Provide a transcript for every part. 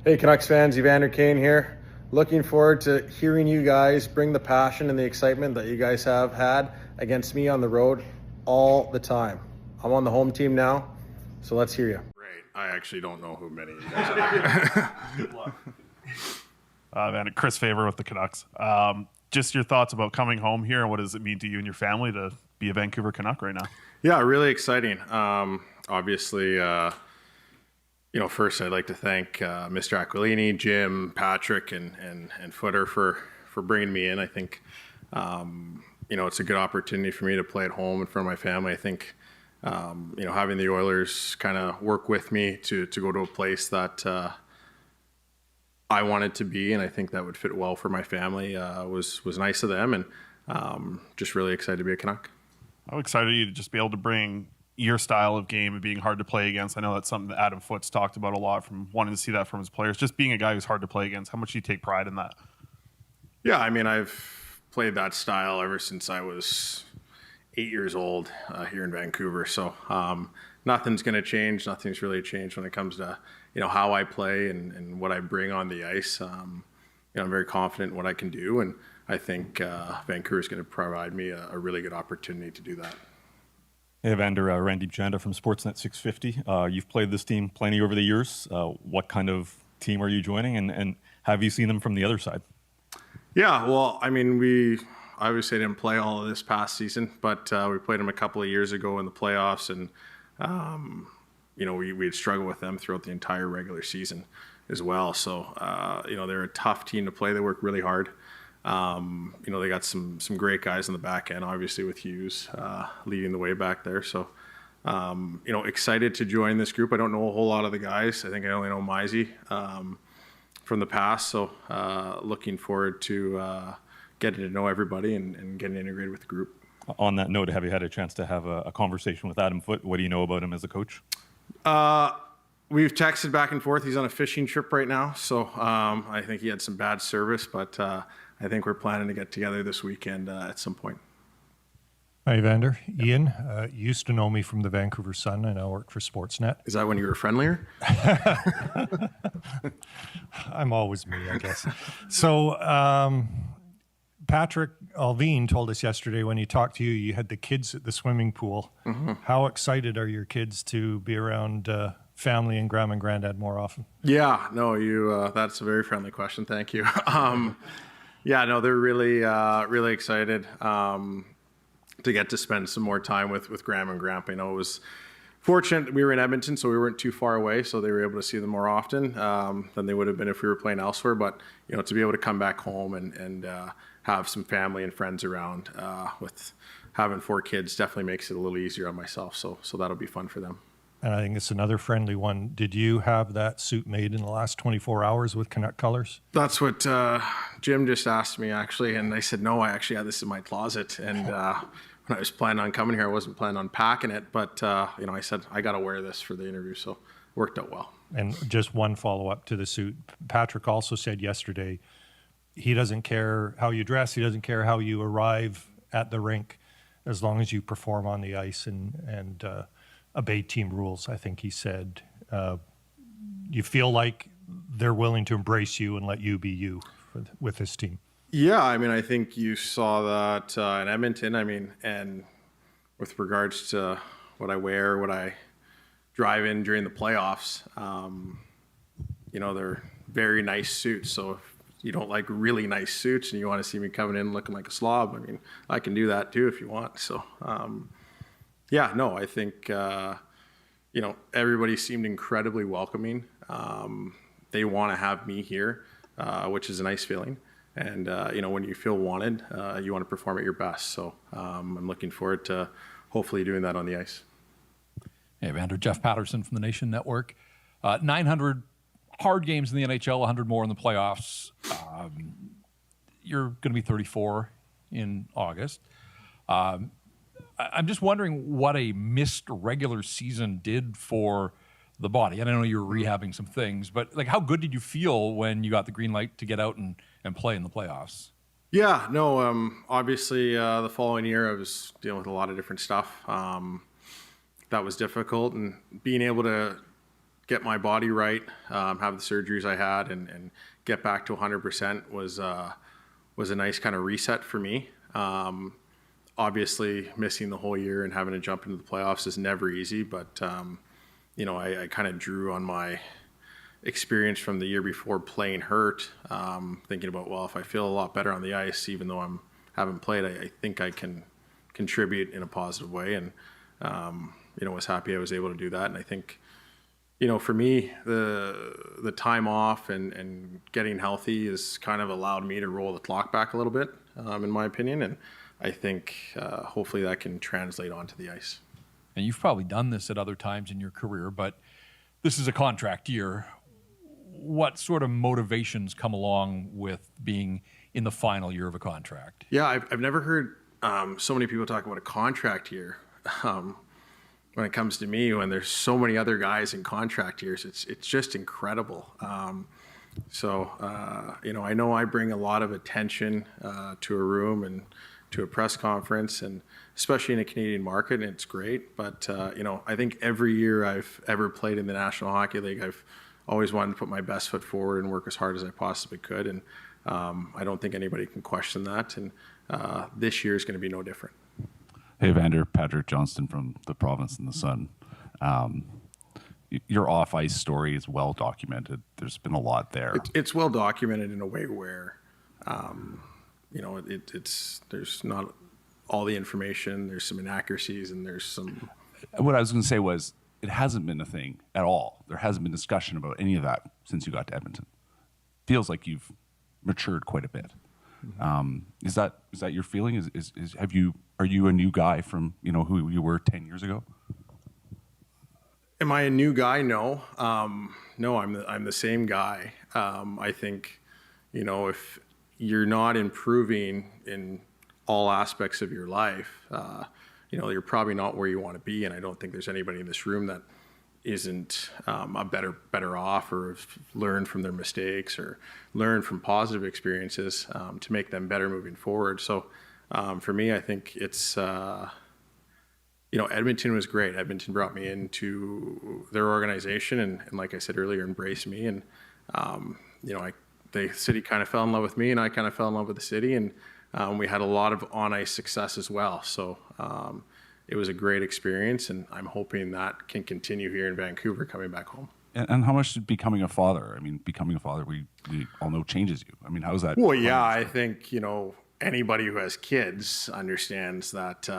Hey Canucks fans, Evander, Kane here. Looking forward to hearing you guys bring the passion and the excitement that you guys have had against me on the road all the time. I'm on the home team now, so let's hear you. Great. I actually don't know who many of you guys are. Good luck. And Chris Faber with the Canucks. Just your thoughts about coming home here, and what does it mean to you and your family to be a Vancouver Canuck right now? Yeah, really exciting. Obviously, first I'd like to thank Mr. Aquilini, Jim, Patrick, and Footer for bringing me in. I think, it's a good opportunity for me to play at home in front of my family. I think, having the Oilers kind of work with me to go to a place that I wanted to be, and I think that would fit well for my family, was nice of them, and just really excited to be a Canuck. How excited are you to just be able to bring your style of game and being hard to play against? I know that's something that Adam Foote's talked about a lot, from wanting to see that from his players. Just being a guy who's hard to play against, how much do you take pride in that? Yeah, I mean, I've played that style ever since I was 8 years old here in Vancouver. So nothing's going to change. Nothing's really changed when it comes to how I play and what I bring on the ice. I'm very confident in what I can do, and I think Vancouver is going to provide me a really good opportunity to do that. Hey, Evander, Randy Janda from Sportsnet 650. You've played this team plenty over the years. What kind of team are you joining, and have you seen them from the other side? Yeah, well, I mean, we obviously didn't play all of this past season, but we played them a couple of years ago in the playoffs, and we had struggled with them throughout the entire regular season as well. So they're a tough team to play. They work really hard. They got some great guys on the back end, obviously with Hughes leading the way back there. So excited to join this group. I don't know a whole lot of the guys. I think I only know Mizey from the past. So looking forward to getting to know everybody and getting integrated with the group. On that note, have you had a chance to have a conversation with Adam Foote? What do you know about him as a coach? We've texted back and forth. He's on a fishing trip right now, so I think he had some bad service, but I think we're planning to get together this weekend at some point. Hi, Evander. Ian, you used to know me from the Vancouver Sun. I now work for Sportsnet. Is that when you were friendlier? I'm always me, I guess. So Patrick Alvin told us yesterday when he talked to you, you had the kids at the swimming pool. Mm-hmm. How excited are your kids to be around family and grandma and granddad more often? Yeah, no, that's a very friendly question. Thank you. They're really excited to get to spend some more time with grandma and grandpa. It was fortunate we were in Edmonton, so we weren't too far away, so they were able to see them more often than they would have been if we were playing elsewhere. But to be able to come back home and have some family and friends around with having 4 kids definitely makes it a little easier on myself. So that'll be fun for them. And I think it's another friendly one. Did you have that suit made in the last 24 hours with Canuck colors? That's what Jim just asked me, actually. And I said, no, I actually had this in my closet. And when I was planning on coming here, I wasn't planning on packing it. But, I said, I got to wear this for the interview. So it worked out well. And just one follow-up to the suit. Patrick also said yesterday, he doesn't care how you dress. He doesn't care how you arrive at the rink, as long as you perform on the ice and obey team rules. I think he said, you feel like they're willing to embrace you and let you be you with this team. Yeah, I mean, I think you saw that in Edmonton. I mean, and with regards to what I wear, what I drive in during the playoffs, they're very nice suits. So if you don't like really nice suits and you want to see me coming in looking like a slob, I mean, I can do that too if you want. So, I think, everybody seemed incredibly welcoming. They want to have me here, which is a nice feeling. And, when you feel wanted, you want to perform at your best. So I'm looking forward to hopefully doing that on the ice. Hey, Evander, Jeff Patterson from the Nation Network. 900 hard games in the NHL, 100 more in the playoffs. You're going to be 34 in August. I'm just wondering what a missed regular season did for the body. And I know you were rehabbing some things, but how good did you feel when you got the green light to get out and play in the playoffs? Yeah, no, obviously the following year I was dealing with a lot of different stuff. That was difficult, and being able to get my body right, have the surgeries I had, and get back to 100% was a nice kind of reset for me. Obviously, missing the whole year and having to jump into the playoffs is never easy, but I kind of drew on my experience from the year before playing hurt, thinking about, well, if I feel a lot better on the ice, even though haven't played, I think I can contribute in a positive way, and was happy I was able to do that. And I think, for me, the time off and getting healthy has kind of allowed me to roll the clock back a little bit, in my opinion, and I think hopefully that can translate onto the ice. And you've probably done this at other times in your career, but this is a contract year. What sort of motivations come along with being in the final year of a contract? Yeah, I've never heard so many people talk about a contract year. When it comes to me, when there's so many other guys in contract years, it's just incredible. I know I bring a lot of attention to a room and to a press conference, and especially in a Canadian market, and it's great. But I think every year I've ever played in the National Hockey League, I've always wanted to put my best foot forward and work as hard as I possibly could, and I don't think anybody can question that. And this year is going to be no different. Hey, Evander, Patrick Johnston from the Province and the Sun. Your off-ice story is well documented. There's been a lot there. It's well documented in a way where, there's not all the information. There's some inaccuracies, and there's some. What I was going to say was, it hasn't been a thing at all. There hasn't been discussion about any of that since you got to Edmonton. Feels like you've matured quite a bit. Mm-hmm. Is that your feeling? Are you a new guy from who you were 10 years ago? Am I a new guy? No. No, I'm the same guy. I think, if you're not improving in all aspects of your life, you're probably not where you want to be. And I don't think there's anybody in this room that isn't a better off, or have learned from their mistakes or learned from positive experiences to make them better moving forward. So for me, I think it's, Edmonton was great. Edmonton brought me into their organization and like I said earlier, embraced me. And, the city kind of fell in love with me, and I kind of fell in love with the city. And we had a lot of on-ice success as well. So it was a great experience, and I'm hoping that can continue here in Vancouver coming back home. And how much did becoming a father? I mean, becoming a father, we all know changes you. I mean, how's that? Well, yeah, I think, anybody who has kids understands that,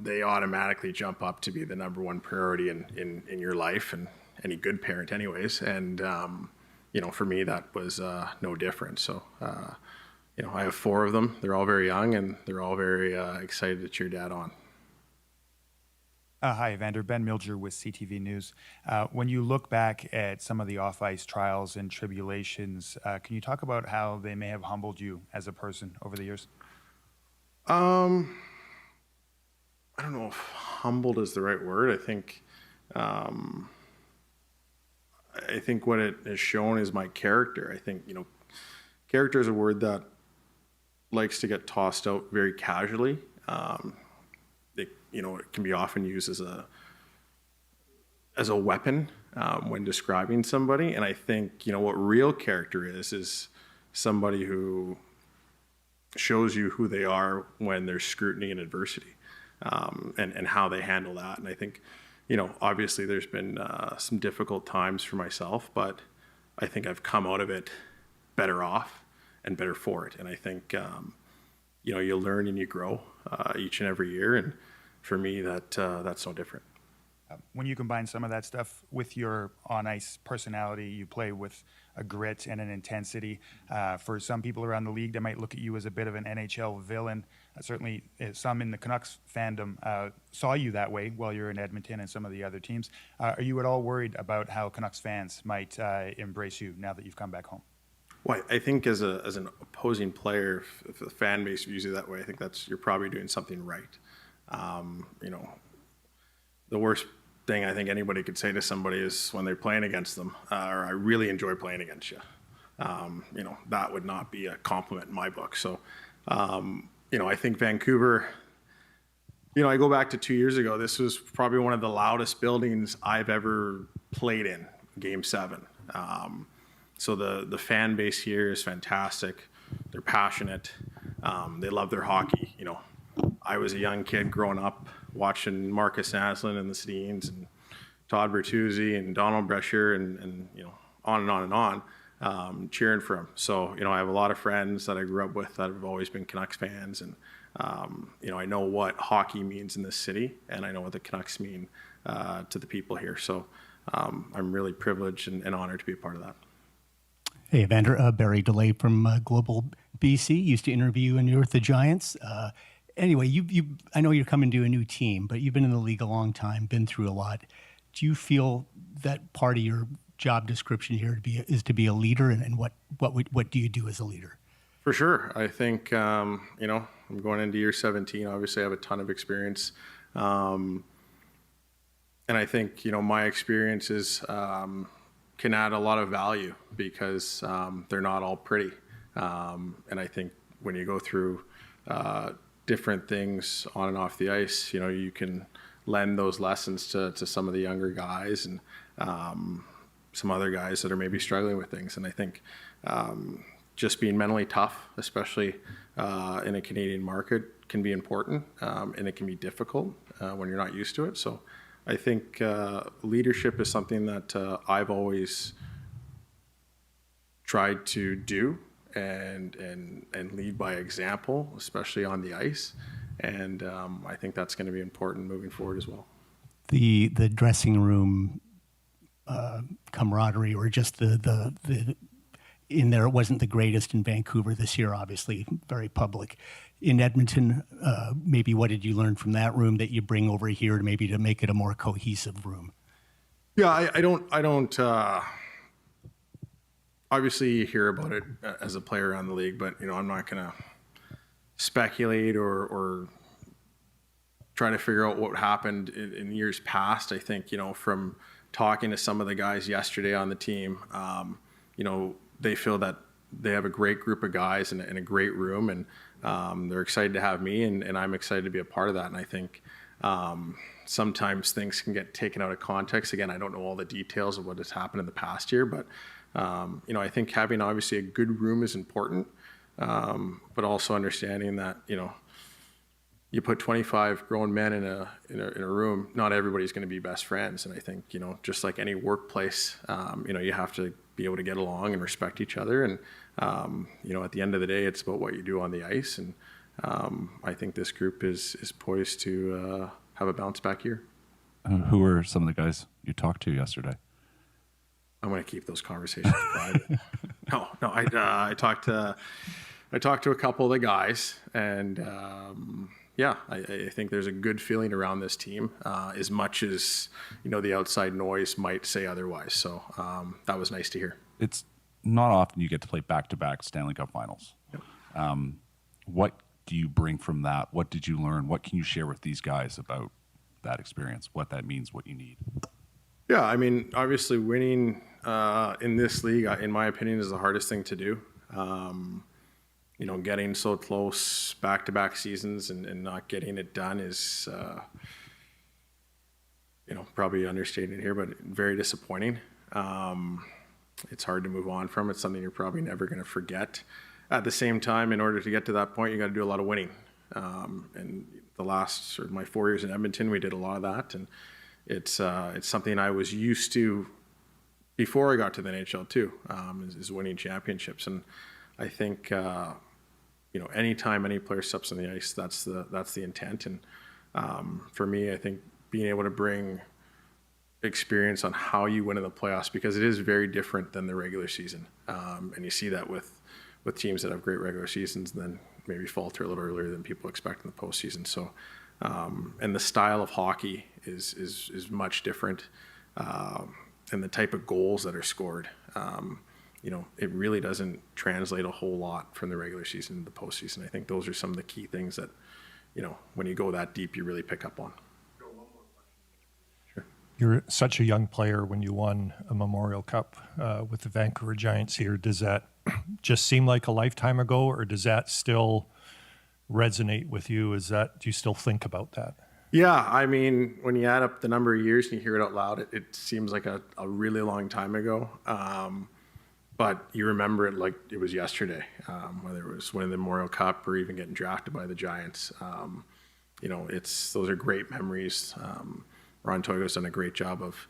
they automatically jump up to be the number one priority in your life, and any good parent anyways. And, for me, that was no different. So, I have 4 of them. They're all very young, and they're all very excited to cheer Dad on. Hi, Evander. Ben Milger with CTV News. When you look back at some of the off-ice trials and tribulations, can you talk about how they may have humbled you as a person over the years? I don't know if humbled is the right word. I think what it has shown is my character. I think, character is a word that likes to get tossed out very casually. It can be often used as a weapon when describing somebody. And I think, what real character is somebody who shows you who they are when there's scrutiny and adversity, and how they handle that. And I think, obviously there's been some difficult times for myself, but I think I've come out of it better off and better for it. And I think, you learn and you grow each and every year. And for me, that's no different. When you combine some of that stuff with your on-ice personality, you play with a grit and an intensity. For some people around the league, they might look at you as a bit of an NHL villain. Certainly, some in the Canucks fandom saw you that way while you're in Edmonton and some of the other teams. Are you at all worried about how Canucks fans might embrace you now that you've come back home? Well, I think as an opposing player, if the fan base views you that way, I think you're probably doing something right. The worst thing I think anybody could say to somebody is when they're playing against them, or I really enjoy playing against you. That would not be a compliment in my book. So, I think Vancouver, I go back to 2 years ago, this was probably one of the loudest buildings I've ever played in. Game 7. So the fan base here is fantastic. They're passionate. They love their hockey. You know, I was a young kid growing up watching Marcus Naslund and the Steens and Todd Bertuzzi and Donald Brescher and you know, on and on and on, cheering for him. So, you know, I have a lot of friends that I grew up with that have always been Canucks fans. And, you know, I know what hockey means in this city, and I know what the Canucks mean to the people here. So I'm really privileged and honored to be a part of that. Hey, Evander, Barry DeLay from Global BC. Used to interview you when you were with the Giants. Anyway, I know you're coming to a new team, but you've been in the league a long time, been through a lot. Do you feel that part of your job description here is to be a leader, and what do you do as a leader? For sure. I think, you know, I'm going into year 17. Obviously, I have a ton of experience. And I think, you know, my experiences can add a lot of value because they're not all pretty. And I think when you go through different things on and off the ice, you know, you can lend those lessons to some of the younger guys and some other guys that are maybe struggling with things. And I think just being mentally tough, especially in a Canadian market, can be important, and it can be difficult when you're not used to it. So I think leadership is something that I've always tried to do and lead by example, especially on the ice. And I think that's going to be important moving forward as well. The dressing room camaraderie, or just the in there, it wasn't the greatest in Vancouver this year, obviously very public. In Edmonton, maybe what did you learn from that room that you bring over here to maybe to make it a more cohesive room? Yeah, I don't obviously you hear about it as a player around the league, but you know, I'm not going to speculate or try to figure out what happened in years past. I think, you know, from talking to some of the guys yesterday on the team, you know, they feel that they have a great group of guys and a great room, and they're excited to have me, and I'm excited to be a part of that. And I think sometimes things can get taken out of context. Again, I don't know all the details of what has happened in the past year, but you know, I think having obviously a good room is important, but also understanding that, you know, you put 25 grown men in a room, not everybody's going to be best friends. And I think, you know, just like any workplace, you know, you have to be able to get along and respect each other. And, you know, at the end of the day, it's about what you do on the ice. And I think this group is poised to have a bounce back year. Who were some of the guys you talked to yesterday? I'm going to keep those conversations private. No, I talked to a couple of the guys, and yeah, I think there's a good feeling around this team, as much as, you know, the outside noise might say otherwise. So that was nice to hear. It's not often you get to play back-to-back Stanley Cup Finals. Yep. What do you bring from that? What did you learn? What can you share with these guys about that experience? What that means? What you need? Yeah, I mean, obviously winning in this league, in my opinion, is the hardest thing to do. You know, getting so close back-to-back seasons and not getting it done is, you know, probably understated here, but very disappointing. It's hard to move on from. It's something you're probably never going to forget. At the same time, in order to get to that point, you got to do a lot of winning. And the last sort of my 4 years in Edmonton, we did a lot of that, and it's something I was used to before I got to the NHL too, is winning championships. And I think, you know, anytime any player steps on the ice, that's the intent. And for me, I think being able to bring experience on how you win in the playoffs, because it is very different than the regular season. And you see that with teams that have great regular seasons and then maybe falter a little earlier than people expect in the postseason. So, and the style of hockey is much different, and the type of goals that are scored. You know, it really doesn't translate a whole lot from the regular season to the postseason. I think those are some of the key things that, you know, when you go that deep, you really pick up on. Sure. You're such a young player when you won a Memorial Cup with the Vancouver Giants here. Does that just seem like a lifetime ago, or does that still resonate with you? Do you still think about that? Yeah, I mean, when you add up the number of years and you hear it out loud, it seems like a really long time ago. But you remember it like it was yesterday, whether it was winning the Memorial Cup or even getting drafted by the Giants. Those are great memories. Ron Toivo's done a great job of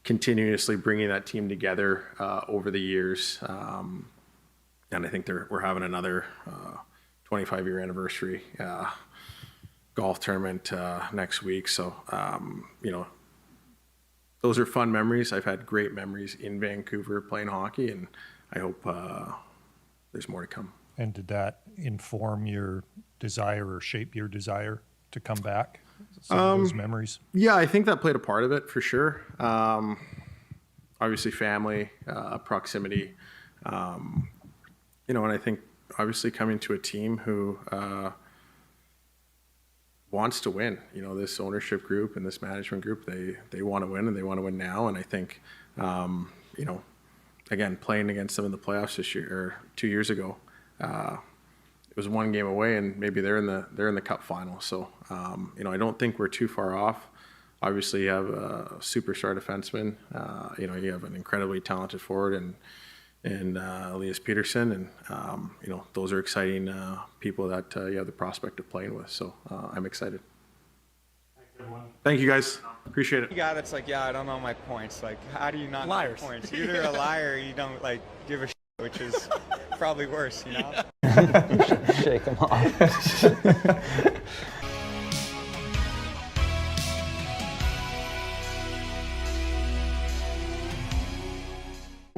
continuously bringing that team together over the years. And I think we're having another 25-year anniversary golf tournament next week. So, those are fun memories. I've had great memories in Vancouver playing hockey, and I hope there's more to come. And did that inform your desire or shape your desire to come back? Some of those memories? Yeah, I think that played a part of it for sure. Obviously, family, proximity, and I think obviously coming to a team who wants to win. This ownership group and this management group, they want to win, and they want to win now. And I think, again, playing against them in the playoffs this year or 2 years ago, it was one game away, and maybe they're in the Cup final. So, I don't think we're too far off. Obviously, you have a superstar defenseman. You have an incredibly talented forward and Elias Peterson, and those are exciting people that you have the prospect of playing with. So I'm excited. Thank you, guys. Appreciate it. You guy that's like, yeah, I don't know my points. Like, how do you not know your points? You're either a liar or you don't give a shit, which is probably worse, Shake them off.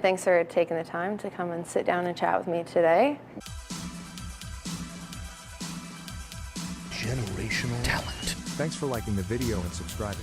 Thanks for taking the time to come and sit down and chat with me today. Generational talent. Thanks for liking the video and subscribing.